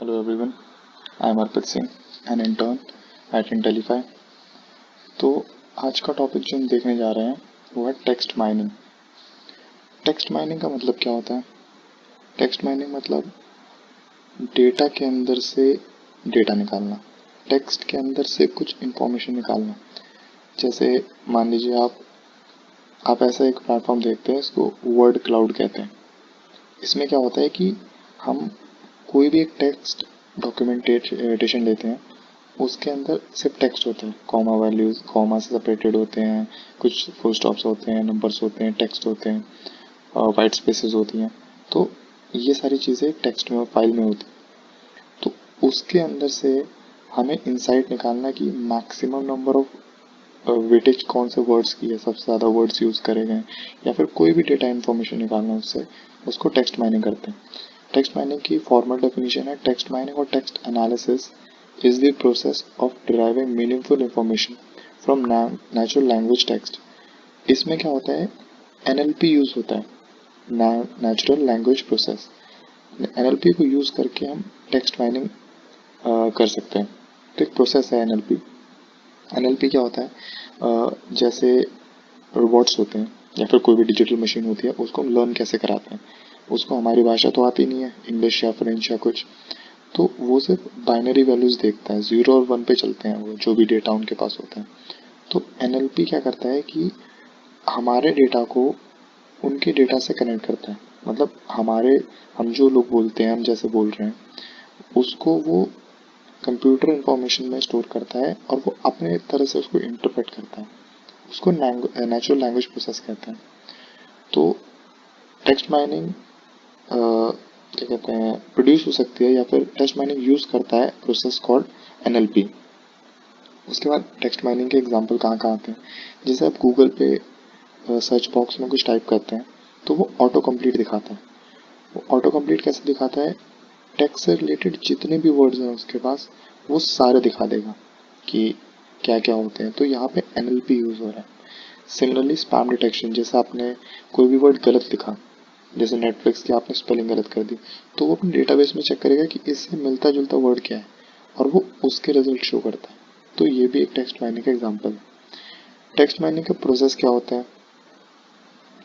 Hello everyone, I am Arpit Singh, an intern at Intelify। तो आज का topic जो हम देखने जा रहे हैं वो है टेक्स्ट माइनिंग। टेक्स्ट माइनिंग का मतलब क्या होता है? टेक्स्ट माइनिंग मतलब डेटा के अंदर से डेटा निकालना, टेक्स्ट के अंदर से कुछ इंफॉर्मेशन निकालना। जैसे मान लीजिए आप ऐसा एक प्लेटफॉर्म देखते हैं, इसको वर्ड क्लाउड कहते हैं। इसमें क्या होता है कि हम कोई भी एक टेक्स्ट डॉक्यूमेंटेशन लेते हैं, उसके अंदर सिर्फ टेक्स्ट होते हैं, कॉमा वैल्यूज कॉमा से सेपरेटेड होते हैं, कुछ फुल स्टॉप्स होते हैं, नंबर्स होते हैं, टेक्स्ट होते हैं, वाइट स्पेसेस होती हैं। तो ये सारी चीज़ें टेक्स्ट में फाइल में होती हैं। तो उसके अंदर से हमें इंसाइट निकालना कि मैक्सिमम नंबर ऑफ वेटेज कौन से वर्ड्स की है, सबसे ज़्यादा वर्ड्स यूज़ करे गए, या फिर कोई भी डेटा इन्फॉर्मेशन निकालना उससे, उसको टेक्स्ट माइनिंग करते हैं। टेक्स्ट माइनिंग की फॉर्मल डेफिनेशन है, टेक्स्ट माइनिंग और text analysis is the process of deriving meaningful information from natural language text। इसमें क्या होता है, NLP यूज होता है, नेचुरल लैंग्वेज प्रोसेस। NLP को यूज करके हम टेक्स्ट माइनिंग कर सकते हैं। तो एक प्रोसेस है NLP। NLP क्या होता है, जैसे रोबोट्स होते हैं या फिर कोई भी डिजिटल मशीन होती है, उसको हम लर्न कैसे कराते हैं। उसको हमारी भाषा तो आती नहीं है, इंग्लिश या फ्रेंच या कुछ, तो वो सिर्फ बाइनरी वैल्यूज देखता है, 0 और 1 पे चलते हैं वो जो भी डेटा उनके पास होता है। तो NLP क्या करता है कि हमारे डेटा को उनके डेटा से कनेक्ट करता है। मतलब हम जो लोग बोलते हैं, हम जैसे बोल रहे हैं, उसको वो कंप्यूटर इंफॉर्मेशन में स्टोर करता है और वो अपने तरह से उसको इंटरप्रेट करता है। उसको नेचुरल लैंग्वेज प्रोसेस कहते हैं। तो टेक्स्ट माइनिंग क्या कहते हैं, प्रोड्यूस हो सकती है, या फिर टेक्स्ट माइनिंग यूज करता है प्रोसेस कॉल्ड NLP। उसके बाद टेक्स्ट माइनिंग के एग्जांपल कहाँ कहाँ आते हैं, जैसे आप गूगल पे सर्च बॉक्स में कुछ टाइप करते हैं तो वो ऑटो कंप्लीट दिखाता है। वो ऑटो कंप्लीट कैसे दिखाता है, टेक्स्ट से रिलेटेड जितने भी वर्ड्स हैं उसके पास वो सारे दिखा देगा कि क्या क्या होते हैं। तो यहाँ पे NLP यूज हो रहा है। सिमिलरली स्पैम डिटेक्शन, जैसे आपने कोई भी वर्ड गलत लिखा, जैसे नेटफ्लिक्स की आपने स्पेलिंग गलत कर दी, तो वो अपने डेटाबेस में चेक करेगा कि इससे मिलता जुलता वर्ड क्या है और वो उसके रिजल्ट शो करता है। तो ये भी एक टेक्स्ट माइनिंग का एग्जांपल है। टेक्स्ट माइनिंग का प्रोसेस क्या होता है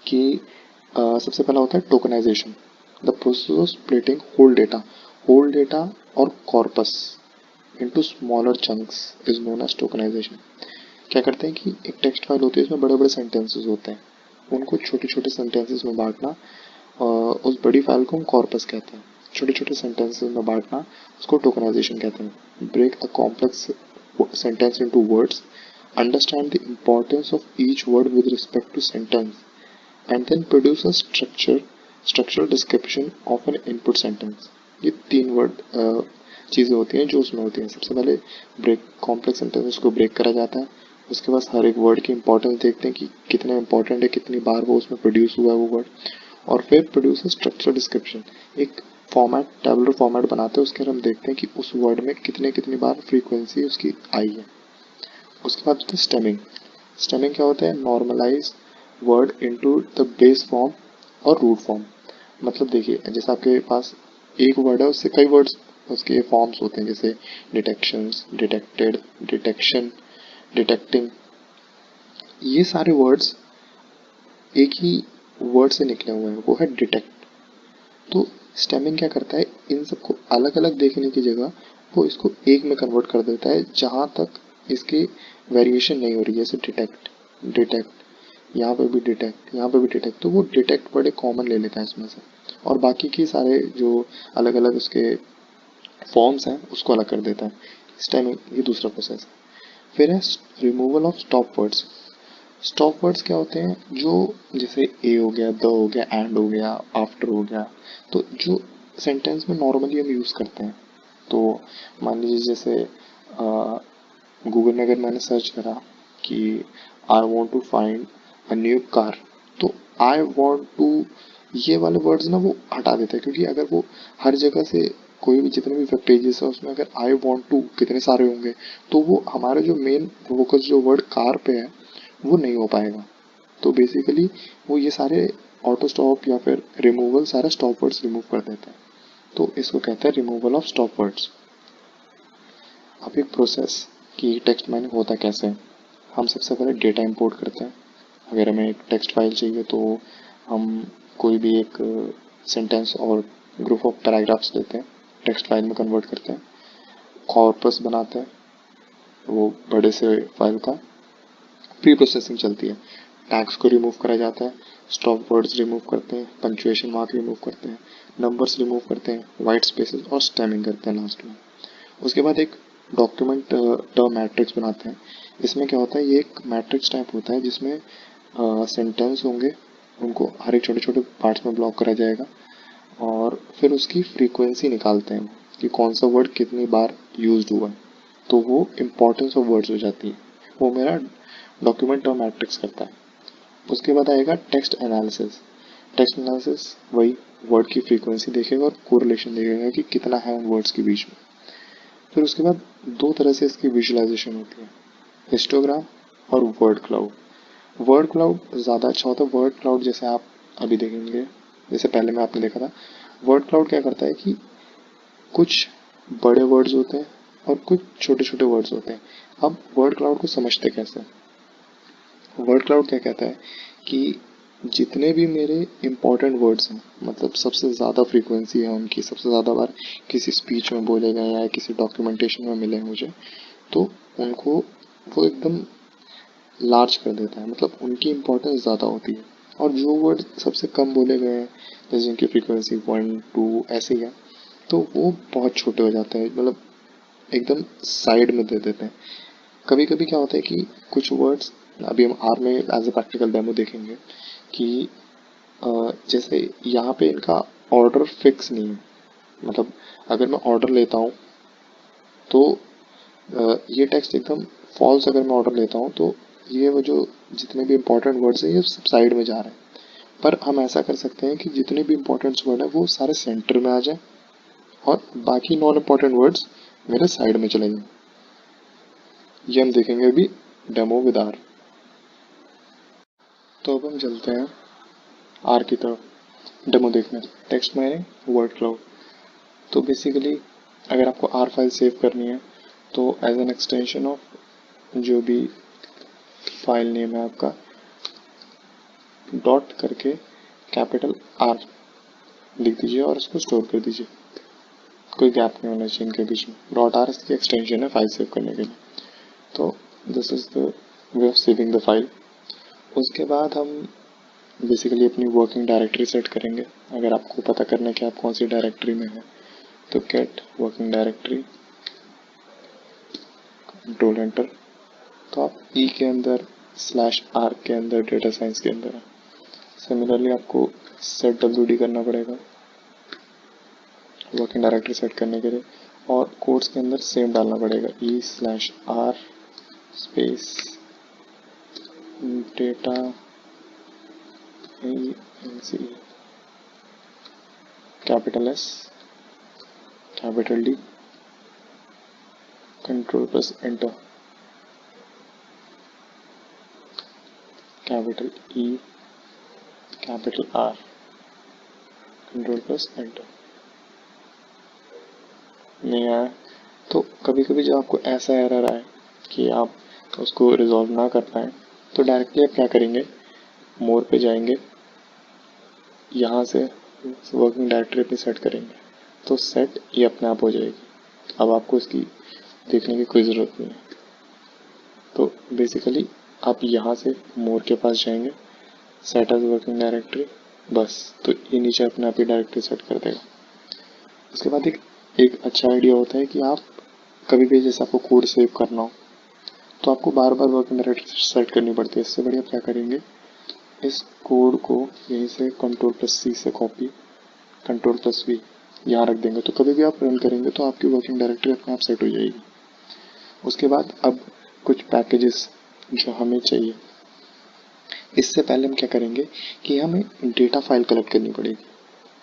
कि सबसे पहला होता है tokenization. The process of splitting whole data और corpus into smaller chunks is known as tokenization. क्या करते हैं कि एक टेक्स्ट फाइल होती है, इसमें बड़े बड़े सेंटेंसेस होते हैं, उनको छोटे छोटे सेंटेंसेस में बांटना, उस बड़ी फाइल को हम कॉर्पस कहते हैं। छोटे छोटे सेंटेंसेस में बांटना, उसको टोकनाइजेशन कहते हैं। Break a complex sentence into words, understand the importance of each word with respect to sentence, and then produce a structural description of an input sentence। ये 3 वर्ड चीज़ें होती हैं जो उसमें होती हैं। सबसे पहले ब्रेक कॉम्प्लेक्स सेंटेंसेस को ब्रेक करा जाता है, उसके बाद हर एक वर्ड की इंपॉर्टेंस देखते हैं कि कितना इंपॉर्टेंट है, कितनी बार वो उसमें प्रोड्यूस हुआ है वो वर्ड, और फिर प्रोड्यूस स्ट्रक्चर डिस्क्रिप्शन, एक फॉर्मेट टेबुलर फॉर्मेट बनाते हैं। उसके अंदर हम देखते हैं कि उस वर्ड में कितनी बार फ्रीक्वेंसी उसकी आई है। उसके बाद होता है स्टेमिंग। स्टेमिंग क्या होता है, normalize word into the base form और रूट फॉर्म। मतलब देखिए, जैसे आपके पास एक वर्ड है, उससे कई वर्ड्स उसके फॉर्म्स होते हैं, जैसे डिटेक्शंस, डिटेक्टेड, डिटेक्शन, डिटेक्टिंग। ये सारे वर्ड्स एक ही वर्ड से निकले हुए हैं, वो है डिटेक्ट। तो स्टेमिंग क्या करता है, इन सबको अलग अलग देखने की जगह वो इसको एक में कन्वर्ट कर देता है, जहाँ तक इसकी वेरिएशन नहीं हो रही है। जैसे डिटेक्ट, डिटेक्ट, यहाँ पे भी डिटेक्ट, यहाँ पे भी डिटेक्ट, तो वो डिटेक्ट बड़े कॉमन ले लेता है इसमें से, और बाकी के सारे जो अलग अलग उसके फॉर्म्स हैं उसको अलग कर देता है। स्टेमिंग ये दूसरा प्रोसेस है। फिर है removal of stop words. Stop words क्या होते हैं, जो जैसे ए हो गया, द हो गया, एंड हो गया, आफ्टर हो गया, तो जो सेंटेंस में नॉर्मली हम यूज़ करते हैं। तो मान लीजिए जैसे गूगल में अगर मैंने सर्च करा कि I want to find a new car, तो आई वॉन्ट टू ये वाले वर्ड्स ना वो हटा देता है, क्योंकि अगर वो हर जगह से कोई भी जितने भी वेब पेजेस है उसमें अगर आई वॉन्ट टू कितने सारे होंगे, तो वो हमारा जो मेन फोकस जो वर्ड कार पे है वो नहीं हो पाएगा। तो बेसिकली वो ये सारे ऑटो स्टॉप या फिर रिमूवल सारा स्टॉप वर्ड्स रिमूव कर देता है। तो इसको कहते हैं रिमूवल ऑफ स्टॉप वर्ड्स। अब एक प्रोसेस कि टेक्स्ट माइनिंग होता कैसे है। हम सबसे पहले डेटा इंपोर्ट करते हैं। अगर हमें एक टेक्स्ट फाइल चाहिए तो हम कोई भी एक सेंटेंस और ग्रुप ऑफ पैराग्राफ्स लेते हैं, टेक्स्ट फाइल में कन्वर्ट करते हैं, कॉर्पस बनाते हैं, वो बड़े से फाइल का प्री प्रोसेसिंग चलती है। टैग्स को रिमूव करा जाता है, स्टॉप वर्ड्स रिमूव करते हैं, पंक्चुएशन मार्क रिमूव करते हैं, नंबर्स रिमूव करते हैं, वाइट स्पेसेस और स्टेमिंग करते हैं लास्ट में। उसके बाद एक डॉक्यूमेंट टर्म मैट्रिक्स बनाते हैं। इसमें क्या होता है, ये एक मैट्रिक्स टाइप होता है जिसमें सेंटेंस होंगे, उनको हर एक छोटे छोटे पार्ट्स में ब्लॉक करा जाएगा और फिर उसकी फ्रीक्वेंसी निकालते हैं कि कौन सा वर्ड कितनी बार यूज्ड हुआ है, तो वो इम्पोर्टेंस ऑफ वर्ड्स हो जाती है। वो मेरा डॉक्यूमेंट टर्म मैट्रिक्स करता है। उसके बाद आएगा टेक्स्ट एनालिसिस। टेक्स्ट एनालिसिस वही वर्ड की फ्रीक्वेंसी देखेगा और कोरिलेशन देखेगा कि कितना है उन वर्ड्स के बीच में। फिर उसके बाद दो तरह से इसकी विजुअलाइजेशन होती है, हिस्टोग्राम और वर्ड क्लाउड। वर्ड क्लाउड ज़्यादा अच्छा होता है। वर्ड क्लाउड जैसे आप अभी देखेंगे, जैसे पहले में आपने देखा था, वर्ड क्लाउड क्या करता है कि कुछ बड़े वर्ड्स होते हैं और कुछ छोटे छोटे वर्ड्स होते हैं। अब वर्ड क्लाउड को समझते कैसे। वर्ड क्लाउड क्या कहता है कि जितने भी मेरे इंपॉर्टेंट वर्ड्स हैं, मतलब सबसे ज़्यादा फ्रीक्वेंसी है उनकी, सबसे ज़्यादा बार किसी स्पीच में बोले गए या किसी डॉक्यूमेंटेशन में मिले मुझे, तो उनको वो एकदम लार्ज कर देता है, मतलब उनकी इम्पोर्टेंस ज़्यादा होती है। और जो वर्ड सबसे कम बोले गए हैं, जैसे जिनकी फ्रीक्वेंसी 1 2 ऐसे ही है, तो वो बहुत छोटे हो जाते हैं, मतलब एकदम साइड में दे देते हैं। कभी कभी क्या होता है कि कुछ वर्ड्स, अभी हम आर में एज ए प्रैक्टिकल डेमो देखेंगे कि जैसे यहाँ पे इनका ऑर्डर फिक्स नहीं है। मतलब अगर मैं ऑर्डर लेता हूँ तो ये टेक्स्ट एकदम फॉल्स, अगर मैं ऑर्डर लेता हूँ तो ये वो जो जितने भी इंपॉर्टेंट वर्ड्स हैं ये सब साइड में जा रहे हैं। पर हम ऐसा कर सकते हैं कि जितने भी इंपॉर्टेंट वर्ड हैं वो सारे सेंटर में आ जाए और बाकी नॉन इम्पॉर्टेंट वर्ड्स मेरे साइड में चले जाएं। ये हम देखेंगे अभी डेमो विद आर। तो अब हम चलते हैं आर की तरफ डेमो देखने, टेक्स्ट माइनिंग वर्ड क्लाउड। तो बेसिकली अगर आपको आर फाइल सेव करनी है तो एज एन एक्सटेंशन ऑफ जो भी फाइल नेम है आपका, डॉट करके कैपिटल आर लिख दीजिए और उसको स्टोर कर दीजिए। कोई गैप नहीं होना चाहिए इनके बीच में। डॉट आर इसकी एक्सटेंशन है फाइल सेव करने के लिए। तो this is the way of saving the file. उसके बाद हम बेसिकली अपनी वर्किंग डायरेक्टरी सेट करेंगे। अगर आपको पता करना है कि आप कौन सी डायरेक्टरी में हैं तो get working directory, control enter. तो आप ई के अंदर /r के अंदर डेटा साइंस के अंदर है। सिमिलरली आपको सेट WD करना पड़ेगा वर्किंग डायरेक्टरी सेट करने के लिए, और कोड्स के अंदर सेम डालना पड़ेगा e/r space data ENC capital S capital D control plus enter, capital E capital R control plus enter. नहीं आया तो कभी कभी जब आपको ऐसा एरर आए कि आप उसको रिजॉल्व ना कर पाए तो डायरेक्टली आप क्या करेंगे, मोर पे जाएंगे, यहाँ से वर्किंग डायरेक्टरी अपनी सेट करेंगे तो सेट ये अपने आप हो जाएगी। अब आपको इसकी देखने की कोई ज़रूरत नहीं है। तो बेसिकली आप यहाँ से मोर के पास जाएंगे, सेट एज वर्किंग डायरेक्टरी, बस तो ये नीचे अपने आप ही डायरेक्टरी सेट कर देगा। उसके बाद एक अच्छा आइडिया होता है कि आप कभी भी जैसे आपको कोड सेव करना हो तो आपको बार बार वर्किंग डायरेक्टरी सेट करनी पड़ती है। इससे बढ़िया आप क्या करेंगे, इस कोड को यहीं से Ctrl+C से कॉपी, Ctrl+V यहाँ रख देंगे, तो कभी भी आप रन करेंगे तो आपकी वर्किंग डायरेक्टरी अपने आप सेट हो जाएगी। उसके बाद अब कुछ पैकेजेस जो हमें चाहिए, इससे पहले हम क्या करेंगे कि हमें डेटा फाइल कलेक्ट करनी पड़ेगी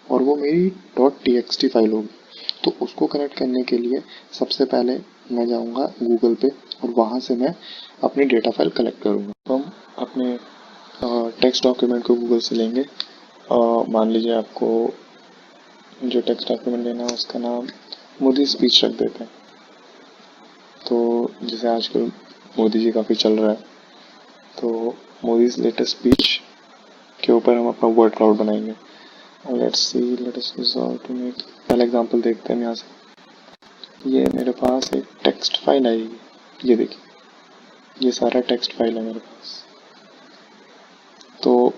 और वो मेरी .txt फाइल होगी। तो उसको कनेक्ट करने के लिए सबसे पहले मैं जाऊंगा गूगल पे और वहाँ से मैं अपनी डेटा फाइल कलेक्ट करूँगा। तो हम अपने टेक्स्ट डॉक्यूमेंट को गूगल से लेंगे। मान लीजिए आपको जो टेक्स्ट डॉक्यूमेंट लेना है उसका नाम मोदी स्पीच रख देते हैं। तो जैसे आजकल मोदी जी काफ़ी चल रहा है, तो मोदी लेटेस्ट स्पीच के ऊपर हम अपना वर्ड क्लाउड बनाएंगे। Let's resolve to make. पहला एग्जांपल देखते हैं यहाँ से। ये मेरे पास एक टेक्स्ट फाइल आएगी, ये देखिए, ये सारा टेक्स्ट फाइल है मेरे पास। तो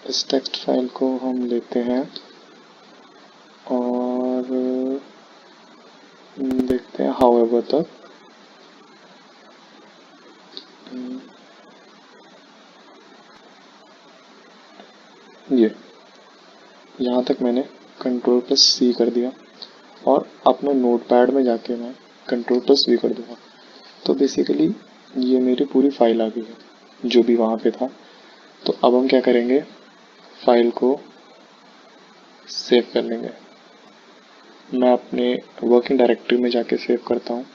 इस टेक्स्ट फाइल को हम लेते हैं और देखते हैं हाउएवर तक। ये यहाँ तक मैंने Ctrl+C कर दिया और अपने नोटपैड में जाके मैं Ctrl+V कर दूंगा। तो बेसिकली ये मेरी पूरी फाइल आ गई है जो भी वहाँ पे था। तो अब हम क्या करेंगे, फाइल को सेव कर लेंगे। मैं अपने वर्किंग डायरेक्टरी में जाके सेव करता हूँ,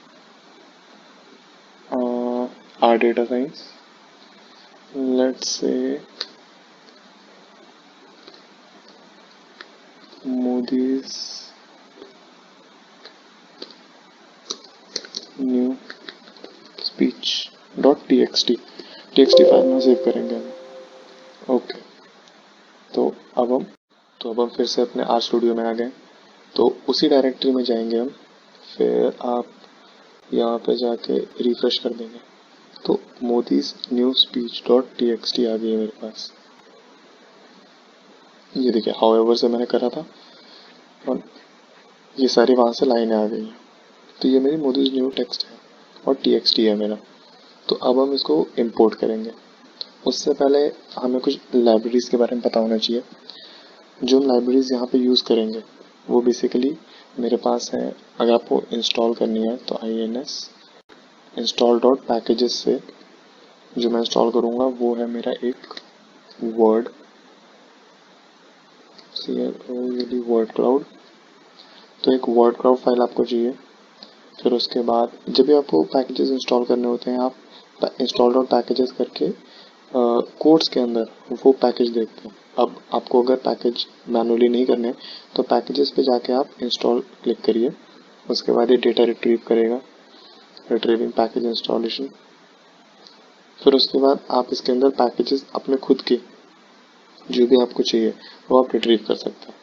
are data science, let's say Modi's new speech .txt file में सेव करेंगे हम। ओके, तो अब हम फिर से अपने आर स्टूडियो में आ गए। तो उसी डायरेक्टरी में जाएंगे हम, फिर आप यहाँ पे जाके रिफ्रेश कर देंगे। तो मोदीज न्यू स्पीच .txt आ गई है मेरे पास। ये देखिए, हाउएवर से मैंने करा था और ये सारी वहाँ से लाइनें आ गई हैं। तो ये मेरी मोदीज न्यू टेक्स्ट है और txt है मेरा। तो अब हम इसको इंपोर्ट करेंगे। उससे पहले हमें कुछ लाइब्रेरीज के बारे में पता होना चाहिए। जो हम लाइब्रेरीज यहाँ पे यूज़ करेंगे वो बेसिकली मेरे पास है। अगर आपको इंस्टॉल करनी है तो ins install.packages से जो मैं इंस्टॉल करूँगा वो है मेरा एक वर्ड वर्ड क्लाउड। तो एक वर्ड क्लाउड फाइल आपको चाहिए। फिर उसके बाद जब भी आपको पैकेजेस इंस्टॉल करने होते हैं, आप install.packages करके कोड्स के अंदर वो पैकेज देखते हैं। अब आपको अगर पैकेज मैनुअली नहीं करने तो पैकेजेस पे जाके आप इंस्टॉल क्लिक करिए। उसके बाद ये डेटा रिट्रीव करेगा, रिट्रीविंग पैकेज इंस्टॉलेशन। फिर उसके बाद आप इसके अंदर पैकेजेस अपने खुद के जो भी आपको चाहिए वो आप रिट्रीव कर सकते हैं।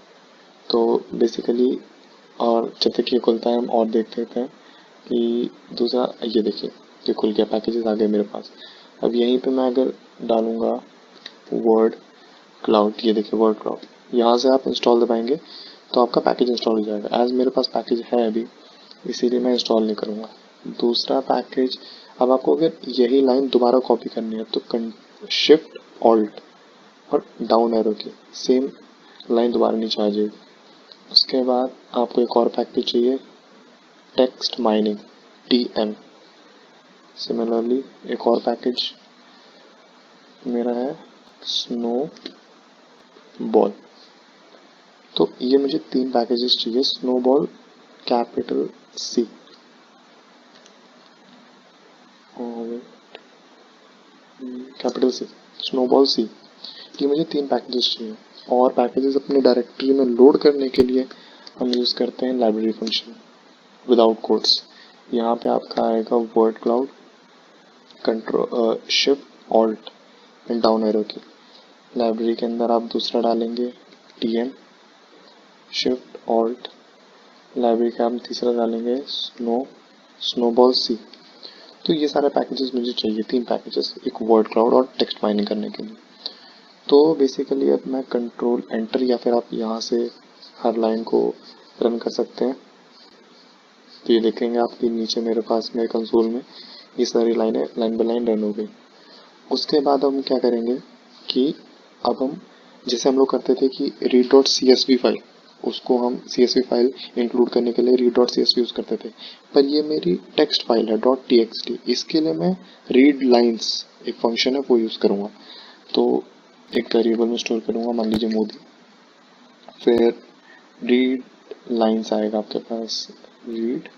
तो बेसिकली, और जब तक ये खुलता है हम और देख लेते हैं कि दूसरा, ये देखिए ये खुल गया, पैकेजेस आ गए मेरे पास। अब यहीं पे मैं अगर डालूंगा वर्ड क्लाउड, ये देखिए वर्ड क्लाउड, यहाँ से आप इंस्टॉल दबाएंगे तो आपका पैकेज इंस्टॉल हो जाएगा। एज मेरे पास पैकेज है अभी, इसीलिए मैं इंस्टॉल नहीं करूँगा दूसरा पैकेज। अब आपको अगर यही लाइन दोबारा कॉपी करनी है तो शिफ्ट ऑल्ट और डाउन एरो की सेम लाइन दोबारा नीचे आ जाएगी। उसके बाद आपको एक और पैकेज चाहिए, टेक्स्ट माइनिंग TM। सिमिलरली एक और पैकेज मेरा है स्नो बॉल। तो ये मुझे 3 पैकेजेस चाहिए। Snow ball capital C capital C, snow ball C। ये मुझे 3 पैकेजेस चाहिए। और पैकेजेस अपनी डायरेक्टरी में लोड करने के लिए हम यूज़ करते हैं लाइब्रेरी फंक्शन विदाउट कोड्स। यहाँ पे आपका आएगा word cloud, control shift alt and down arrow की। लाइब्रेरी के अंदर आप दूसरा डालेंगे TM शिफ्ट ऑल्ट। लाइब्रेरी का हम तीसरा डालेंगे स्नोबॉल C। तो ये सारे पैकेजेस मुझे चाहिए, 3 पैकेजेस, एक वर्ड क्लाउड और टेक्स्ट माइनिंग करने के लिए। तो बेसिकली अब मैं कंट्रोल एंटर या फिर आप यहाँ से हर लाइन को रन कर सकते हैं। तो ये देखेंगे आपके नीचे मेरे पास मेरे कंसोल में ये सारी लाइनें लाइन बाय लाइन रन हो गई। उसके बाद हम क्या करेंगे कि अब हम जैसे हम लोग करते थे कि read.csv फाइल, उसको हम CSV फाइल इंक्लूड करने के लिए read.csv यूज़ करते थे। पर ये मेरी टेक्स्ट फाइल है .txt, इसके लिए मैं रीड लाइन्स एक फंक्शन है वो यूज़ करूँगा। तो एक वेरिएबल में स्टोर करूँगा, मान लीजिए मोदी। फिर रीड लाइन्स आएगा आपके पास, रीड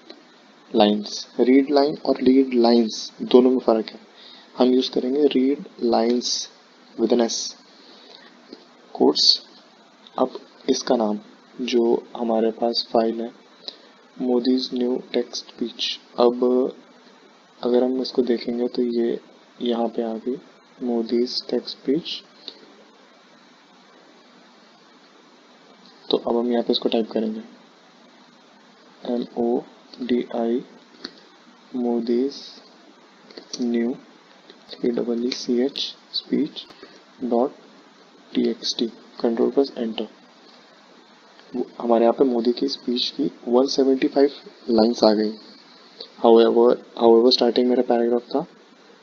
लाइन और रीड लाइन्स दोनों में फ़र्क है। हम यूज़ करेंगे read lines with an S codes. अब इसका नाम जो हमारे पास फाइल है मोदीज न्यू टेक्स्ट स्पीच। अब अगर हम इसको देखेंगे तो ये यहाँ पे आ गई मोदीज टेक्स्ट स्पीच। तो अब हम यहाँ पे इसको टाइप करेंगे MODI Modi's new CH speech dot TXT। Control plus enter. हमारे यहाँ पे मोदी की स्पीच की 175 लाइंस आ गई। हाउएवर स्टार्टिंग मेरा पैराग्राफ था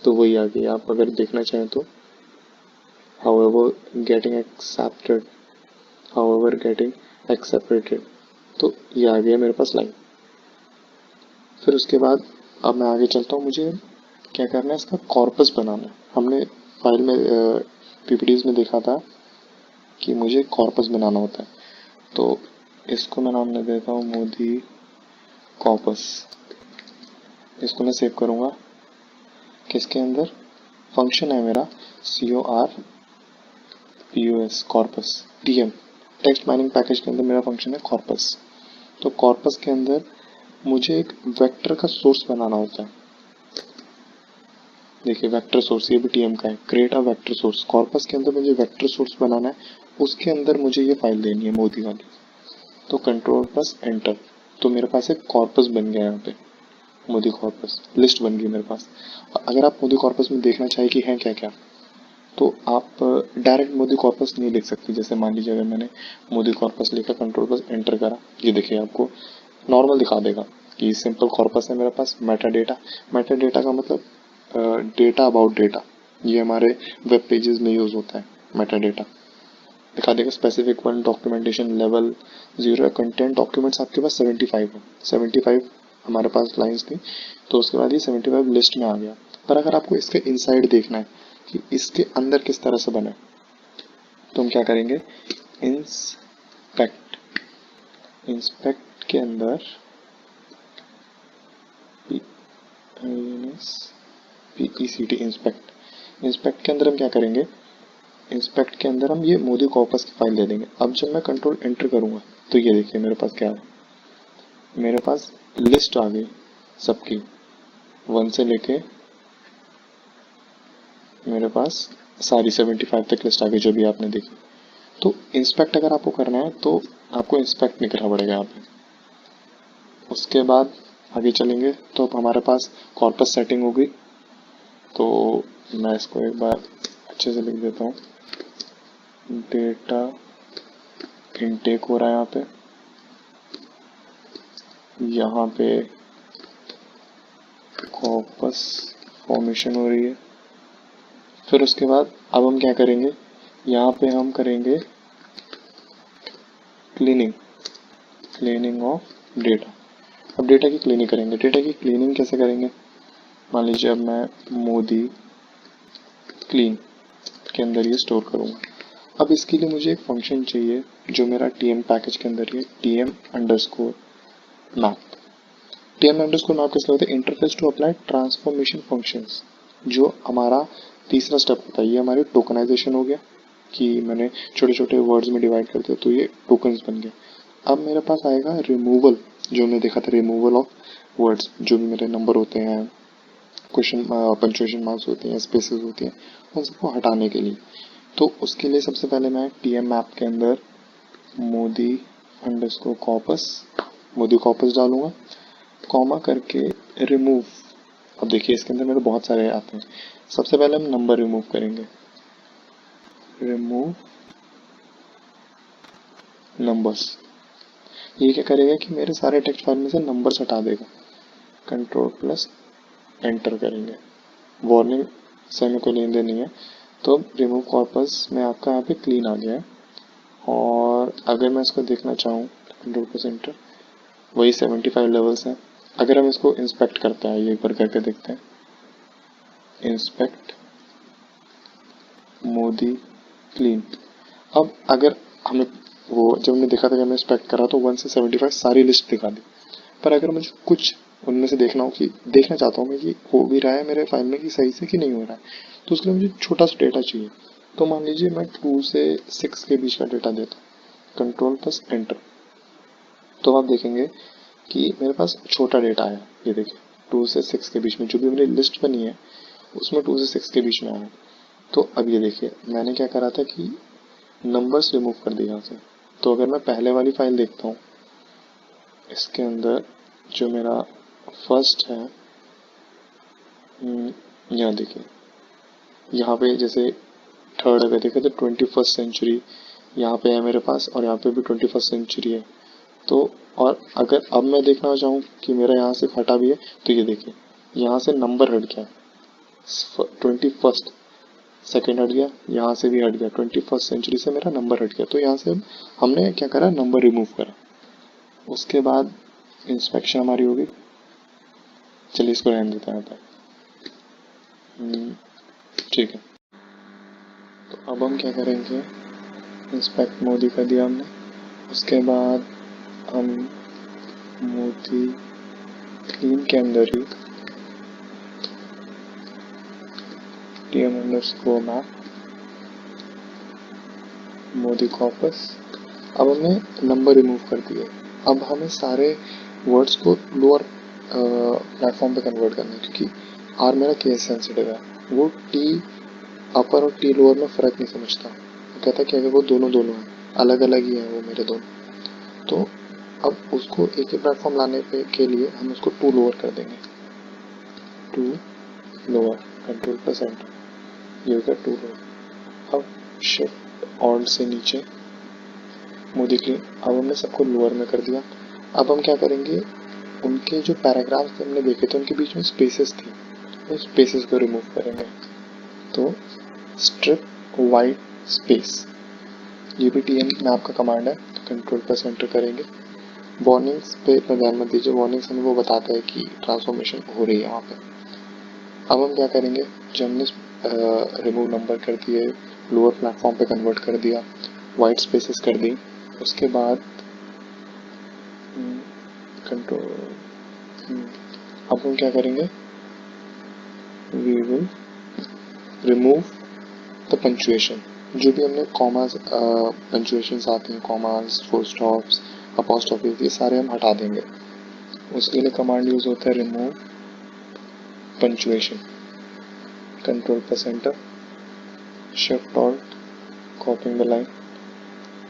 तो वही आ गई। आप अगर देखना चाहें तो हाउएवर गेटिंग एक्सेप्टेड तो ये आ गया मेरे पास लाइन। फिर उसके बाद अब मैं आगे चलता हूँ। मुझे क्या करना है, इसका कॉर्पस बनाना है। हमने फाइल में PPTs में देखा था कि मुझे कॉर्पस बनाना होता है। तो इसको मैं नाम दे देता हूँ मोदी कॉर्पस। इसको मैं सेव करूँगा किसके अंदर, फंक्शन है मेरा CORPUS corpus TM text mining package के अंदर मेरा फंक्शन है कॉर्पस। तो कॉर्पस के अंदर मुझे एक वेक्टर का सोर्स बनाना होता है। देखिए वेक्टर सोर्स ये भी TM का है, create a vector source. Corpus के अंदर मुझे वेक्टर सोर्स बनाना है, उसके अंदर मुझे ये फाइल देनी है मोदी वाली। तो कंट्रोल प्लस एंटर। तो मेरे पास एक कॉर्पस बन गया यहाँ पे, मोदी कॉर्पस लिस्ट बन गई मेरे पास। अगर आप मोदी कॉर्पस में देखना चाहे कि है क्या क्या, तो आप डायरेक्ट मोदी कॉर्पस नहीं लिख सकते। जैसे मान लीजिए अगर मैंने मोदी कॉर्पस लिखा, कंट्रोल प्लस एंटर करा, ये देखिए आपको नॉर्मल दिखा देगा कि सिंपल कॉर्पस है मेरे पास। मेटा डेटा का मतलब डेटा अबाउट डेटा, ये हमारे वेब पेजेस में यूज होता है। मेटा डेटा दिखा देगा specific one, documentation level 0, content documents आपके पास 75 है। 75 हमारे पास लाइंस थी, तो उसके बाद ये 75 लिस्ट में आ गया। पर अगर आपको इसके इनसाइड देखना है कि इसके अंदर किस तरह से बना है, तो हम क्या करेंगे, इंस्पेक्ट के अंदर PECT इंस्पेक्ट के अंदर हम क्या करेंगे, इंस्पेक्ट के अंदर हम ये मोदी कॉर्पस की फाइल दे देंगे। अब जब मैं कंट्रोल एंटर करूंगा तो ये देखिए मेरे पास क्या है, मेरे पास लिस्ट आ गई सबकी 1 से लेके मेरे पास सारी 75 तक लिस्ट आ गई जो भी आपने देखी। तो इंस्पेक्ट अगर आपको करना है तो आपको इंस्पेक्ट नहीं करना पड़ेगा यहाँ पे। उसके बाद आगे चलेंगे तो अब हमारे पास कॉर्पस सेटिंग होगी। तो मैं इसको एक बार अच्छे से लिख देता हूँ। डेटा इनटेक हो रहा है यहाँ पे कॉर्पस फॉर्मेशन हो रही है। फिर उसके बाद अब हम क्या करेंगे, यहाँ पे हम करेंगे क्लीनिंग ऑफ डेटा। अब डेटा की क्लीनिंग करेंगे। डेटा की क्लीनिंग कैसे करेंगे, मान लीजिए अब मैं मोदी क्लीन के अंदर ये स्टोर करूँगा। अब इसके लिए मुझे एक फंक्शन चाहिए जो मेरा TM पैकेज के अंदर है, TM underscore map. TM underscore map किस लिए होता है, interface to apply transformation functions. जो हमारा तीसरा स्टेप होता है, ये हमारी टोकनाइजेशन हो गया कि मैंने छोटे छोटे वर्ड्स में डिवाइड कर दिया तो ये टोकन्स बन गए। अब मेरे पास आएगा रिमूवल, जो हमने देखा था, रिमूवल ऑफ वर्ड्स। जो भी मेरे नंबर होते हैं, क्वेश्चन पंक्चुएशन मार्क्स होते हैं, स्पेसेस होती हैं, उन सबको हटाने के लिए। तो उसके लिए सबसे पहले मैं TM मैप के अंदर मोदी अंडरस्कोर कॉर्पस डालूंगा, कॉमा करके रिमूव। अब देखिए इसके अंदर मेरे बहुत सारे आते हैं। सबसे पहले हम नंबर रिमूव करेंगे, रिमूव नंबर्स। ये क्या करेगा कि मेरे सारे टेक्स्ट फाइल में से नंबर्स हटा देगा। कंट्रोल प्लस एंटर करेंगे, वार्निंग सेमीकोलन देनी है। तो रिमूव कॉर्पस में आपका यहाँ पे क्लीन आ गया है। और अगर मैं इसको देखना चाहूँ, कंट्रोल प्लस एंटर, वही 75 लेवल्स हैं। अगर हम इसको इंस्पेक्ट करते हैं, ये एक बार करके देखते हैं, इंस्पेक्ट मोदी क्लीन। अब अगर हमें वो जब हमने देखा था कि हमें इंस्पेक्ट करा तो 1 से 75 सारी लिस्ट दिखा दी। पर अगर मुझे कुछ उनमें से देखना चाहता हूँ मैं कि हो भी रहा है मेरे फाइल में कि सही से कि नहीं हो रहा है, तो उसके लिए मुझे छोटा सा डेटा चाहिए। तो मान लीजिए मैं 2 से 6 के बीच का डेटा देता हूँ, कंट्रोल प्लस एंटर। तो आप देखेंगे कि मेरे पास छोटा डेटा आया, ये देखिए 2 से 6 के बीच में जो भी मेरी लिस्ट बनी है उसमें 2 से 6 के बीच में आया। तो अब ये देखिए मैंने क्या करा था कि नंबर्स रिमूव कर दिया यहाँ से। तो अगर मैं पहले वाली फाइल देखता हूँ, इसके अंदर जो मेरा फर्स्ट है, यहाँ देखिए, यहाँ पे जैसे थर्ड अगर देखें तो 21st सेंचुरी यहाँ पे है मेरे पास, और यहाँ पे भी 21st सेंचुरी है। तो और अगर अब मैं देखना चाहूँ कि मेरा यहाँ से हटा भी है, तो ये देखिए यहाँ से नंबर हट गया, 21st सेकेंड हट गया, यहाँ से भी हट गया, 21st सेंचुरी से मेरा नंबर हट गया। तो यहाँ से हमने क्या करा, नंबर रिमूव करा। उसके बाद इंस्पेक्शन हमारी होगी। चलिए इसको रहने देते हैं यहाँ पर, ठीक है। तो अब हम क्या करेंगे, इंस्पेक्ट मोदी कर दिया हमने। उसके बाद हम मोदी क्लीन के अंदर ही tm_map मोदी कॉर्पस, अब हमने नंबर रिमूव कर दिए। अब हमें सारे वर्ड्स को लोअर प्लेटफॉर्म पे कन्वर्ट करना है, क्योंकि आर मेरा केस सेंसिटिव है। वो टी अपर और टी लोअर में फ़र्क नहीं समझता, वो कहता है कि अगर वो दोनों दोनों हैं, अलग अलग ही हैं वो मेरे दोनों। तो अब उसको एक ही प्लेटफॉर्म लाने के लिए हम उसको 2 लोअर कर देंगे, 2 लोअर, कंट्रोल+Enter, ये हो गया 2 लोअर। अब शिफ्ट ऑल्ट से नीचे मोदी क्लीन, अब हमने सबको लोअर में कर दिया। अब हम क्या करेंगे, उनके जो पैराग्राफ्स हमने देखे थे उनके बीच में स्पेसेस थी, उस स्पेसेस को रिमूव करेंगे। तो स्ट्रिप वाइट स्पेस, ये भी tm_map का कमांड है, तो कंट्रोल+Enter करेंगे। वार्निंग्स पे ध्यान मत दीजिए, वार्निंग्स हमें वो बताता है कि ट्रांसफॉर्मेशन हो रही है वहाँ पे। अब हम क्या करेंगे, जब हमने रिमूव नंबर कर दिए, लोअर प्लेटफॉर्म पे कन्वर्ट कर दिया, वाइट स्पेसेस कर दी, उसके बाद कंट्रोल, अब हम क्या करेंगे, we will remove the punctuation, जो भी हमने कॉमास पंचुएशंस आते हैं, कॉमास, फुल स्टॉप्स, अपॉस्ट्रोफीज, ये सारे हम हटा देंगे। उसके लिए कमांड यूज होता है remove punctuation, control enter, shift alt, copying the line.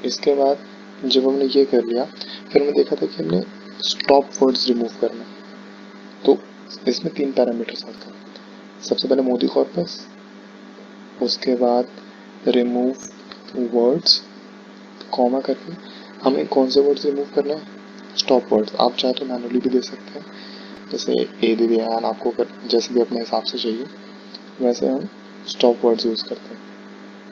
इसके बाद जब हमने ये कर लिया, फिर हमने देखा था कि हमने स्टॉप वर्ड्स रिमूव करना, तो इसमें 3 पैरामीटर्स आते हैं। सबसे पहले मोदी कॉर्पस, उसके बाद रिमूव वर्ड्स, कॉमा करके हमें कौन से वर्ड्स रिमूव करना है, स्टॉप वर्ड्स। आप चाहे तो मैनुअली भी दे सकते हैं, जैसे ए दे दिया, आपको जैसे भी अपने हिसाब से चाहिए वैसे हम स्टॉप वर्ड्स यूज़ करते हैं।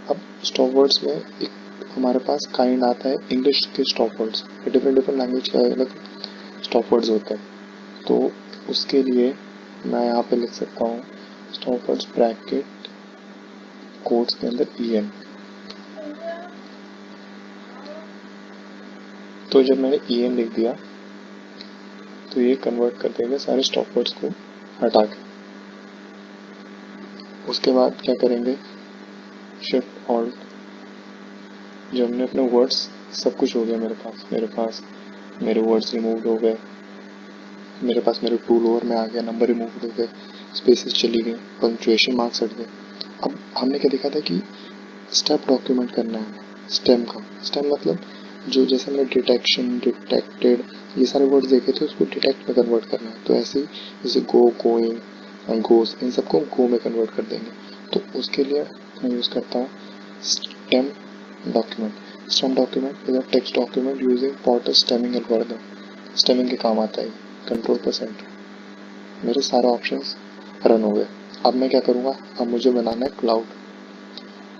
अब स्टॉप वर्ड्स में एक हमारे पास काइंड आता है इंग्लिश के स्टॉप वर्ड्स, डिफरेंट लैंग्वेज के अलग स्टॉप वर्ड्स होते हैं। तो उसके लिए मैं यहाँ पे लिख सकता हूँ स्टॉप वर्ड्स ब्रैकेट कोट्स के अंदर en। तो जब मैंने en लिख दिया तो ये कन्वर्ट कर देंगे सारे स्टॉप वर्ड्स को हटा के। उसके बाद क्या करेंगे, शिफ्ट ऑल्ट, जब हमने अपने वर्ड्स, सब कुछ हो गया मेरे पास मेरे वर्ड्स रिमूव हो गए, मेरे पास मेरे 2 लोअर में आ गया, नंबर रिमूव हो गए, स्पेसेस चली गई, पंक्चुएशन मार्क्स हट गए। अब हमने क्या देखा था कि स्टेप डॉक्यूमेंट करना है स्टेम का। स्टेम मतलब जो जैसे हमने डिटेक्शन, डिटेक्टेड, ये सारे वर्ड्स देखे थे उसको डिटेक्ट में कन्वर्ट करना है। तो ऐसे ही जैसे गो, गोइंग, गोस, इन सबको गो में कन्वर्ट कर देंगे। तो उसके लिए मैं यूज़ करता हूँ stem document. Stem document is a text document using Potter stemming algorithm. Stemming के काम आता है, कंट्रोल+Enter। मेरे सारे ऑप्शंस रन हो गए। अब मैं क्या करूँगा, अब मुझे बनाना है क्लाउड।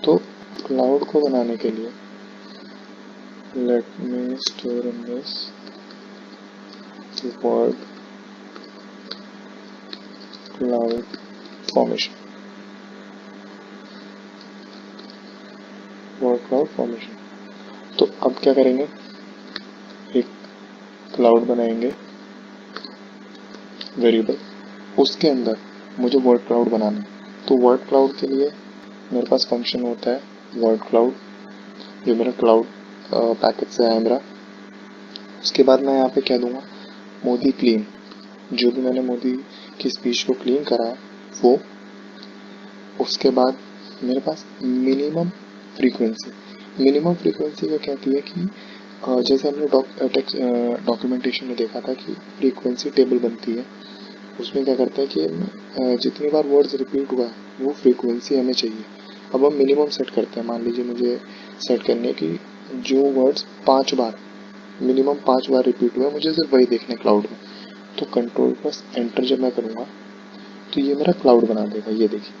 तो क्लाउड को बनाने के लिए let me store in this word cloud formation, word cloud formation. तो अब क्या करेंगे, एक क्लाउड बनाएंगे वेरिएबल, उसके अंदर मुझे वर्ड क्लाउड बनाना है। तो वर्ड क्लाउड के लिए मेरे पास फंक्शन होता है वर्ड क्लाउड, जो मेरा क्लाउड पैकेज से आया मेरा। उसके बाद मैं यहाँ पे क्या दूंगा, मोदी क्लीन, जो भी मैंने मोदी की स्पीच को क्लीन करा है वो। उसके बाद मेरे पास मिनिमम फ्रीक्वेंसी, मिनिमम फ्रीक्वेंसी क्या कहती है कि जैसे हमने डॉक्यूमेंटेशन में देखा था कि फ्रीक्वेंसी टेबल बनती है, उसमें क्या करते हैं कि जितनी बार वर्ड्स रिपीट हुआ है वो फ्रीक्वेंसी हमें चाहिए। अब हम मिनिमम सेट करते हैं, मान लीजिए मुझे सेट करने की जो वर्ड्स 5 बार, मिनिमम 5 बार रिपीट हुआ है, मुझे सिर्फ वही देखना है क्लाउड में। तो कंट्रोल प्लस एंटर जब मैं करूँगा तो ये मेरा क्लाउड बना देगा। ये देखिए,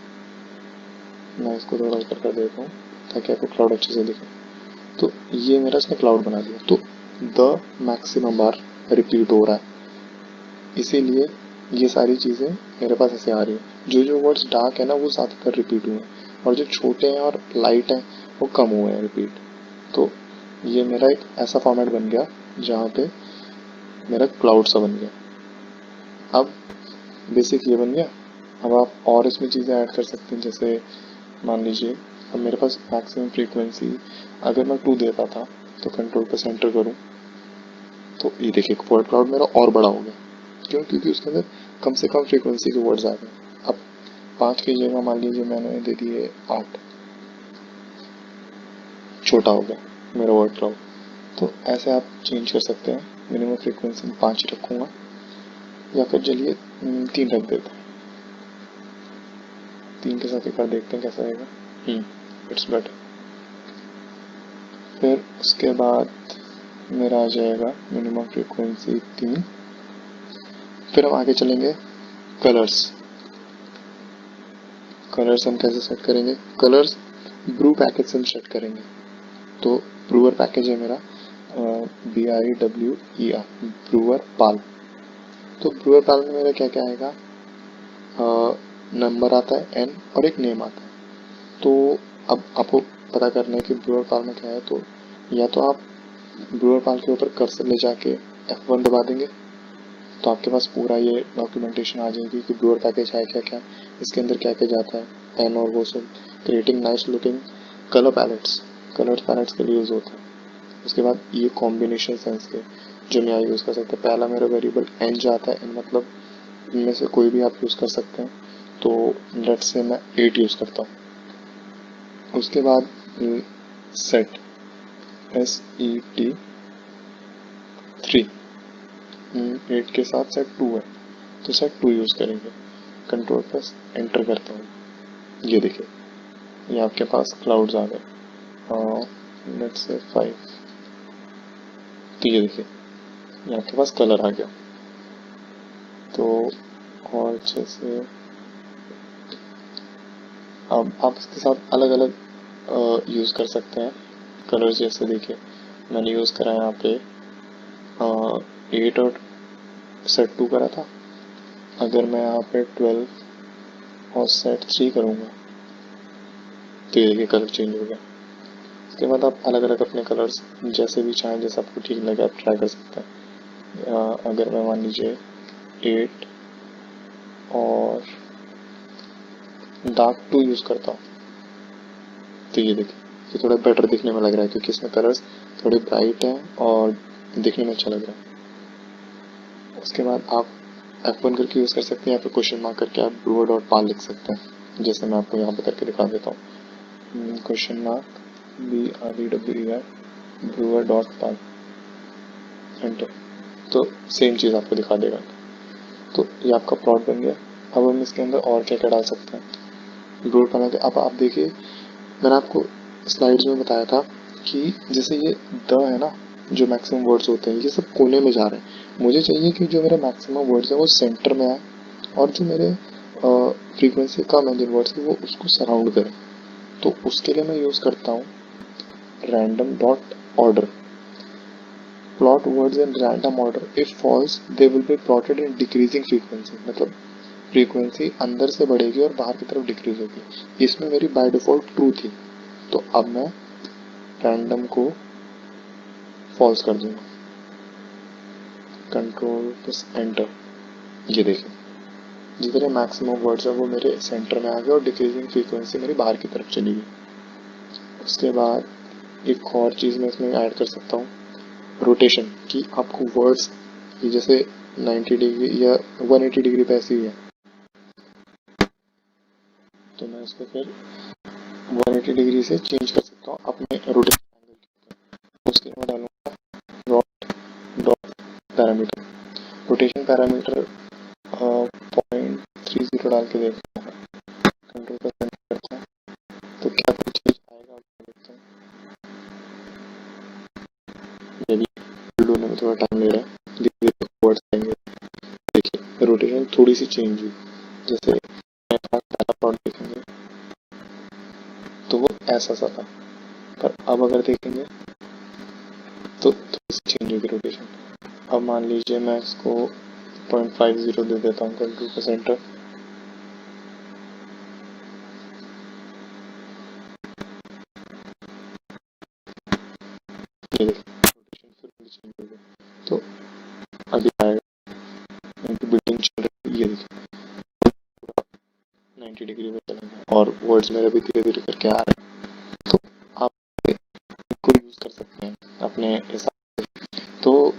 मैं इसको थोड़ा ऊपर कर देता हूँ ताकि आपको क्लाउड अच्छे से दिखे। तो ये मेरा इसने क्लाउड बना दिया। तो द मैक्सिमम बार रिपीट हो रहा है, इसीलिए ये सारी चीज़ें मेरे पास ऐसे आ रही है। जो जो वर्ड्स डार्क है ना वो ज़्यादातर रिपीट हुए हैं, और जो छोटे हैं और लाइट हैं वो कम हुए हैं रिपीट। तो ये मेरा एक ऐसा फॉर्मेट बन गया जहाँ पे मेरा क्लाउड सा बन गया। अब बेसिक ये बन गया। अब आप और इसमें चीज़ें ऐड कर सकते हैं, जैसे मान लीजिए अब मेरे पास मैक्सिमम फ्रीक्वेंसी अगर मैं 2 देता था तो कंट्रोल पे सेंटर करूँ तो ये देखिए वर्ड क्लाउड मेरा और बड़ा हो गया। क्यों? क्योंकि उसके अंदर कम से कम फ्रीक्वेंसी के वर्ड्स आ गए। अब 5 की जगह मान लीजिए मैंने दे दिए 8, छोटा हो गया मेरा वर्ड क्लाउड। तो ऐसे आप चेंज कर सकते हैं। मिनिमम फ्रीक्वेंसी 5 रखूँगा, या फिर चलिए 3 रख देते हैं। 3 के साथ एक बार देखते हैं कैसा रहेगा। It's better. फिर उसके बाद मेरा आ जाएगा मिनिमम फ्रीक्वेंसी 3। फिर हम आगे चलेंगे कलर्स। कलर्स हम कैसे सेट करेंगे? कलर्स ब्रू पैकेज से हम सेट करेंगे। तो ब्रूअर पैकेज है मेरा BREWER, ब्रूअर पाल। तो ब्रूअर पाल में मेरा क्या क्या आएगा, नंबर आता है n और एक नेम आता है। तो अब आपको पता करना है कि ब्रूअर पाल में क्या है। तो या तो आप ब्रूअर पाल के ऊपर कर्सर ले जाके F1 दबा देंगे तो आपके पास पूरा ये डॉक्यूमेंटेशन आ जाएगी कि ब्रूअर पैकेज है क्या क्या, इसके अंदर क्या क्या जाता है, पेन और वो सब। Creating nice looking colour pallets, colour pallets के लिए यूज़ होता है। उसके बाद ये कॉम्बिनेशन सेंस के जो मैं यहाँ यूज़ कर सकते हैं। पहला मेरा वेरिएबल n जाता है, n मतलब इनमें से कोई भी आप यूज़ कर सकते हैं। तो लेट से मैं 8 यूज़ करता हूँ। उसके बाद सेट SET 3, 8 के साथ सेट 2 है तो सेट 2 यूज़ करेंगे। कंट्रोल प्लस एंटर करता हूँ। ये देखिए ये आपके पास क्लाउड्स आ गए। Let's say 5। तो ये देखिए ये आपके पास कलर आ गया। तो और अच्छे से अब आप इसके साथ अलग अलग यूज़ कर सकते हैं कलर्स। जैसे देखिए मैंने यूज़ करा यहाँ पे 8 और सेट 2 करा था। अगर मैं यहाँ पे 12 और सेट 3 करूँगा तो ये देखिए कलर चेंज हो गया। उसके बाद आप अलग अलग अपने कलर्स जैसे भी चाहें, जैसे आपको ठीक लगे आप ट्राई कर सकते हैं। अगर मैं मान लीजिए 8 और डार्क 2 यूज़ करता हूँ तो ये देखिए ये थोड़ा बेटर दिखने में लग रहा है क्योंकि इसमें कलर्स थोड़े ब्राइट हैं और दिखने में अच्छा लग रहा है। उसके बाद आप F1 करके यूज़ कर सकते हैं या फिर क्वेश्चन मार्क करके आप ब्रूअर डॉट पाल लिख सकते हैं, जैसे मैं आपको यहाँ पे करके दिखा देता हूँ। Question mark BREWER brewer dot pal, enter. तो सेम चीज़ आपको दिखा देगा। तो ये आपका प्लॉट बन गया। अब हम इसके अंदर और क्या क्या डाल सकते हैं ब्रूअर पाल के। अब आप देखिए मैंने आपको स्लाइड्स में बताया था कि जैसे ये द है ना, जो मैक्सिमम वर्ड्स होते हैं ये सब कोने में जा रहे हैं। मुझे चाहिए कि जो मेरे मैक्सिमम वर्ड्स हैं वो सेंटर में आए और जो मेरे फ्रीक्वेंसी कम है जिन वर्ड्स की वो उसको सराउंड करें। तो उसके लिए मैं यूज़ करता हूँ random dot order. Plot words in random order, if false they will be plotted in decreasing frequency. मतलब फ्रीक्वेंसी अंदर से बढ़ेगी और बाहर की तरफ डिक्रीज होगी। इसमें मेरी बाय डिफॉल्ट ट्रू थी तो अब मैं रैंडम को फॉल्स कर दूंगा। Control plus enter. ये देखिए जितने मैक्सिमम वर्ड्स है वो मेरे सेंटर में आ गए और डिक्रीजिंग फ्रीक्वेंसी मेरी बाहर की तरफ चली गई। उसके बाद एक और चीज़ मैं इसमें ऐड कर सकता हूँ रोटेशन की आपको वर्ड्स की जैसे 90 डिग्री या 180 डिग्री पे ऐसी ही है, तो मैं इसको फिर 180 डिग्री से चेंज कर सकता हूँ अपने रोटेशन एंगल के ऊपर। उसके बाद डालूंगा डॉट पैरामीटर, रोटेशन पैरामीटर 0.30 डाल के देखता हूँ, कंट्रोल पर सेंड करता हूँ तो क्या कुछ चीज आएगा मैं देखता हूँ। ये भी बिल्ड होने में थोड़ा टाइम ले रहा है, धीरे धीरे वर्ड्स आएंगे। देखिए रोटेशन थोड़ी सी चेंज हुई, जैसे पहला प्लॉट देखेंगे तो वो ऐसा सा था, पर अब अगर देखेंगे तो थोड़ी सी चेंज होगी रोटेशन। अब मान लीजिए मैं इसको 0.50 दे देता हूँ कंट्रोल का सेंटर, ये देखिए रोटेशन फिर थोड़ी चेंज हो गई। तो अभी आएगा बिल्डिंग चल रही है, ये देखिए 90 डिग्री में चलेंगे और वर्ड्स मेरे भी धीरे धीरे करके आ रहे हैं। तो आप इसको यूज कर सकते हैं अपने हिसाब से। तो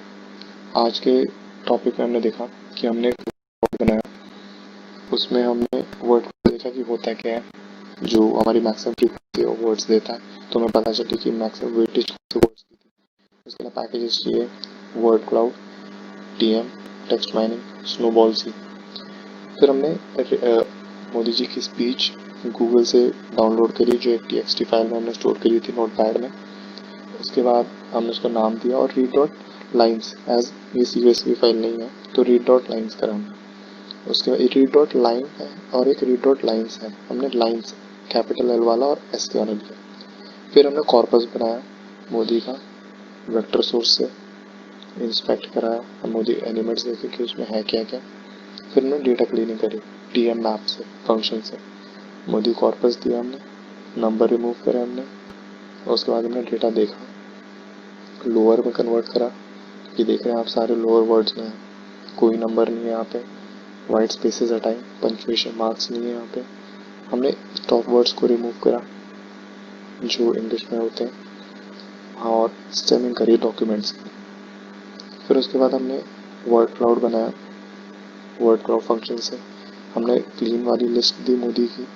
आज के टॉपिक में हमने देखा कि हमने एक वर्ड बनाया, उसमें हमने वर्ड को देखा कि होता क्या है, जो हमारी मैक्सिमम फ्रीक्वेंसी है वो वर्ड्स देता है। तो हमें पता चली कि मैक्सिमम वेटेज कौन से वर्ड्स की थी। उसके लिए पैकेजेस चाहिए word cloud, TM, text mining, snowball C. फिर हमने मोदी जी की स्पीच गूगल से डाउनलोड करी, जो एक txt फाइल में हमने स्टोर करी थी नोटपैड में। उसके बाद हमने उसको नाम दिया और रीड डॉट लाइन्स, एज ये CSV फाइल नहीं है तो रीड डॉट लाइन्स करा हमने। उसके बाद एक रीड डॉट लाइन है और एक रीड डॉट लाइन्स है, हमने लाइन्स कैपिटल L वाला और S वाला लिया। फिर हमने कॉर्पस बनाया मोदी का वेक्टर सोर्स से, इंस्पेक्ट कराया, हम मोदी एलिमेंट्स देखे कि उसमें है क्या क्या। फिर हमने डेटा क्लीनिंग करी TM मैप से, फंक्शन से, मोदी कॉर्पस दिया हमने, नंबर रिमूव करे हमने, और उसके बाद हमने डेटा देखा, लोअर में कन्वर्ट करा कि देख रहे हैं आप सारे लोअर वर्ड्स में है, कोई नंबर नहीं है यहाँ पे, वाइट स्पेसेस हटाई, पंक्चुएशन मार्क्स नहीं है यहाँ पे। हमने टॉप वर्ड्स को रिमूव करा जो इंग्लिश में होते हैं, और स्टेमिंग करी डॉक्यूमेंट्स की। फिर उसके बाद हमने वर्ड क्लाउड बनाया, वर्ड क्लाउड फंक्शन से हमने क्लीन वाली लिस्ट दी मोदी की।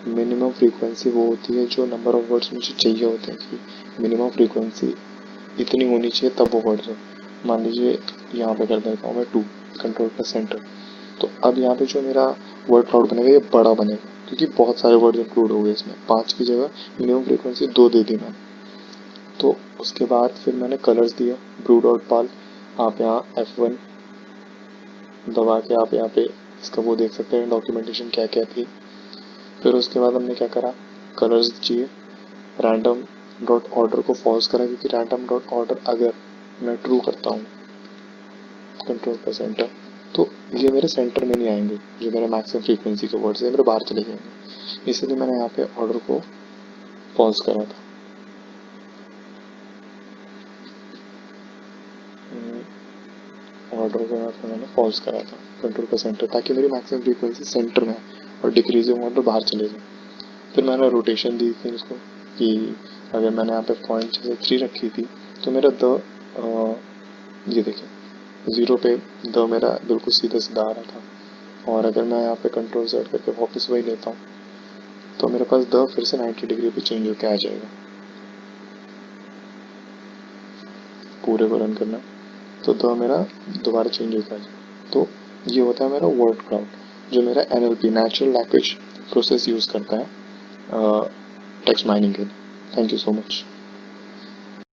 मिनिमम फ्रीक्वेंसी वो होती है जो नंबर ऑफ वर्ड्स मुझे चाहिए होते हैं, कि मिनिमम फ्रीक्वेंसी इतनी होनी चाहिए तब वो वर्ड्स हो। मान लीजिए यहाँ पे कर देता हूँ मैं 2, कंट्रोल का सेंटर। तो अब यहाँ पे जो मेरा वर्ड क्लाउड बनेगा ये बड़ा बनेगा, क्योंकि बहुत सारे वर्ड इंक्लूड हो गए इसमें। 5 की जगह मिनिमम फ्रीक्वेंसी 2 दे दी मैंने। तो उसके बाद फिर मैंने कलर्स दिया, ब्लू डॉट पाल। आप यहाँ F1 दबा के आप यहाँ पे इसका वो देख सकते हैं डॉक्यूमेंटेशन क्या क्या थी। फिर उसके बाद हमने क्या करा, कलर्स चाहिए, रैंडम डॉट ऑर्डर को फॉल्स करा, क्योंकि रैंडम डॉट ऑर्डर अगर मैं ट्रू करता हूँ कंट्रोल का सेंटर तो ये मेरे सेंटर में नहीं आएंगे, जो मेरे मैक्सिमम फ्रीक्वेंसी के वर्ड्स है मेरे बाहर चले जाएंगे। इसलिए मैंने यहाँ पे ऑर्डर को फॉल्स करा था। ऑर्डर को यहाँ पे मैंने फॉल्स करा था कंट्रोल का सेंटर, ताकि मेरी मैक्सिमम फ्रीक्वेंसी सेंटर में और डिक्रीजिंग ऑर्डर बाहर चले जाए। फिर मैंने रोटेशन दी थी उसको, कि अगर मैंने यहाँ पे 0.3 रखी थी तो मेरा ये देखिए 0 पे द मेरा बिल्कुल सीधा सीधा आ रहा था। और अगर मैं यहाँ पे कंट्रोल सेट करके वापस वही लेता हूँ तो मेरे पास द फिर से 90 डिग्री पे चेंज होकर आ जाएगा। पूरे को रन करना तो द मेरा दोबारा चेंज होकर आ जाएगा। तो ये होता है मेरा वर्ड क्लाउड, जो मेरा NLP natural language process use करता है टेक्स्ट माइनिंग के लिए। Thank you so much.